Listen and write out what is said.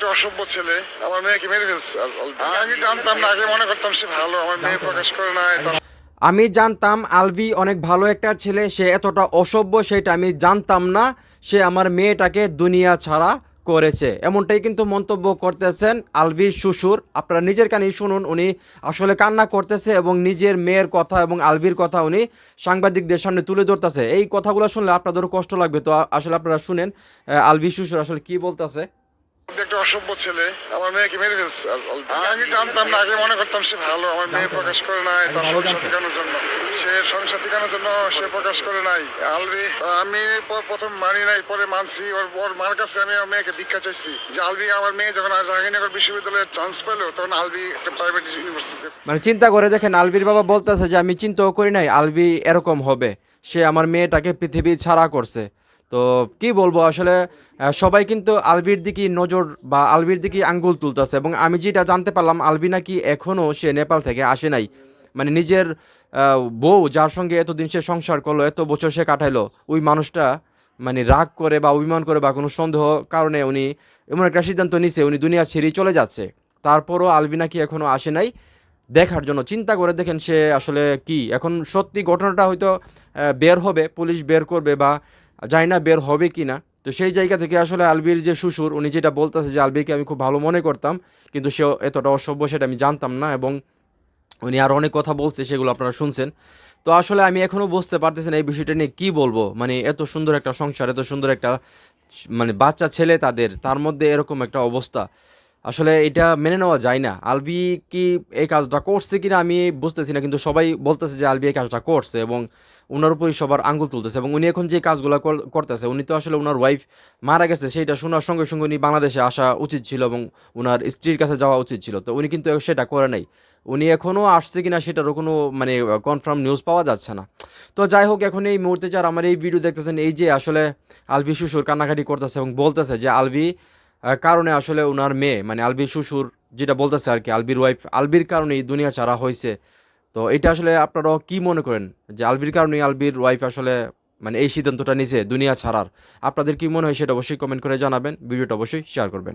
একটা অসভ্য ছেলে আমার মেয়েকে মেরে ফেলছে। আমি জানতাম না, আগে মনে করতাম সে ভালো, আমার মেয়ে প্রকাশ করে নাই। আমি জানতাম আলভি অনেক ভালো একটা ছেলে, সে এতটা অসভ্য সেটা আমি জানতাম না। সে আমার মেয়েটাকে দুনিয়া ছাড়া করেছে, এমনটাই কিন্তু মন্তব্য করতেছেন আলভির শ্বশুর। আপনারা নিজের কানেই শুনুন, উনি আসলে কান্না করতেছে এবং নিজের মেয়ের কথা এবং আলভির কথা উনি সাংবাদিকদের সামনে তুলে ধরতেছে। এই কথাগুলো শুনলে আপনাদেরও কষ্ট লাগবে, তো আসলে আপনারা শুনেন আলভির শ্বশুর আসলে কি বলতেছে। একটা অসভ্য ছেলে আমার মেয়েকে মেরে ফেলছে। আমি জানতাম না, আগে মনে করতাম সে ভালো, আমার মেয়ে প্রকাশ করে নাই তার সংসার টিকানোর জন্য। সে সংসার টিকানোর জন্য সে প্রকাশ করে নাই। আলবি আমি প্রথম মানি নাই, পরে মানছি। ওর মার কাছে আমি আমার মেয়েকে ভিক্ষা চাইছি যে আলবি, আমার মেয়ে যখন জাহাঙ্গীরনগর বিশ্ববিদ্যালয়ে চান্স পেলো তখন আলবি একটা প্রাইভেট ইউনিভার্সিটি। মানে চিন্তা করে দেখেন, আলভির বাবা বলতেছে যে আমি চিন্তাও করি নাই আলভি এরকম হবে, সে আমার মেয়েটাকে পৃথিবী ছাড়া করছে। তো কি বলবো আসলে, সবাই কিন্তু আলভির দিকে নজর বা আলভির দিকে আঙ্গুল তুলতেছে। এবং আমি যেটা জানতে পারলাম, আলভি নাকি এখনও সে নেপাল থেকে আসে নাই। মানে নিজের বউ যার সঙ্গে এতদিন সে সংসার করলো, এত বছর সে কাটাইলো, ওই মানুষটা মানে রাগ করে বা অভিমান করে বা কোনো সন্দেহ কারণে উনি এমন একটা সিদ্ধান্ত নিছে উনি দুনিয়া ছেড়েই চলে যাচ্ছে। তারপরও আলভি নাকি এখনও আসে নাই দেখার জন্য। চিন্তা করে দেখেন সে আসলে কি এখন সত্যি ঘটনাটা হয়তো বের হবে, পুলিশ বের করবে বা জানি না বের হবে কি না। তো সেই জায়গা থেকে আসলে আলবির যে শ্বশুর উনি যেটা বলতেছে যে আলবিকে আমি খুব ভালো মনে করতাম, কিন্তু সে এতটা অসভ্য সেটা আমি জানতাম না। এবং উনি আরও অনেক কথা বলছে, সেগুলো আপনারা শুনছেন। তো আসলে আমি এখনও বুঝতে পারতেছি না এই বিষয়টা নিয়ে কী বলবো। মানে এত সুন্দর একটা সংসার, এত সুন্দর একটা মানে বাচ্চা ছেলে তাদের, তার মধ্যে এরকম একটা অবস্থা। আসলে এটা মেনে নেওয়া যায় না। আলবি কি এই কাজটা করছে কিনা আমি বুঝতেছি না, কিন্তু সবাই বলতেছে যে আলবি এই কাজটা করছে এবং ওনার উপরই সবার আঙ্গুল তুলতেছে। এবং উনি এখন যে কাজগুলো করতেছে, উনি তো আসলে ওনার ওয়াইফ মারা গেছে সেইটা শোনার সঙ্গে সঙ্গে উনি বাংলাদেশে আসা উচিত ছিল এবং ওনার স্ত্রীর কাছে যাওয়া উচিত ছিল, তো উনি কিন্তু সেটা করে নাই। উনি এখনও আসছে কিনা সেটারও কোনো মানে কনফার্ম নিউজ পাওয়া যাচ্ছে না। তো যাই হোক, এখন এই মুহূর্তে যারা আমার এই ভিডিও দেখতেছেন, এই যে আসলে আলভি শ্বশুর কান্নাকাটি করতেছে এবং বলতেছে যে আলভি কারণে আসলে ওনার মেয়ে মানে আলবির শ্বশুর যেটা বলতেছে আর কি, আলবির ওয়াইফ আলবির কারণেই দুনিয়া ছাড়া হয়েছে। তো এটা আসলে আপনারাও কি মনে করেন যে আলবির কারণেই আলবির ওয়াইফ আসলে মানে এই সিদ্ধান্তটা নিছে দুনিয়া ছাড়ার? আপনাদের কি মনে হয় সেটা অবশ্যই কমেন্ট করে জানাবেন, ভিডিওটা অবশ্যই শেয়ার করবেন।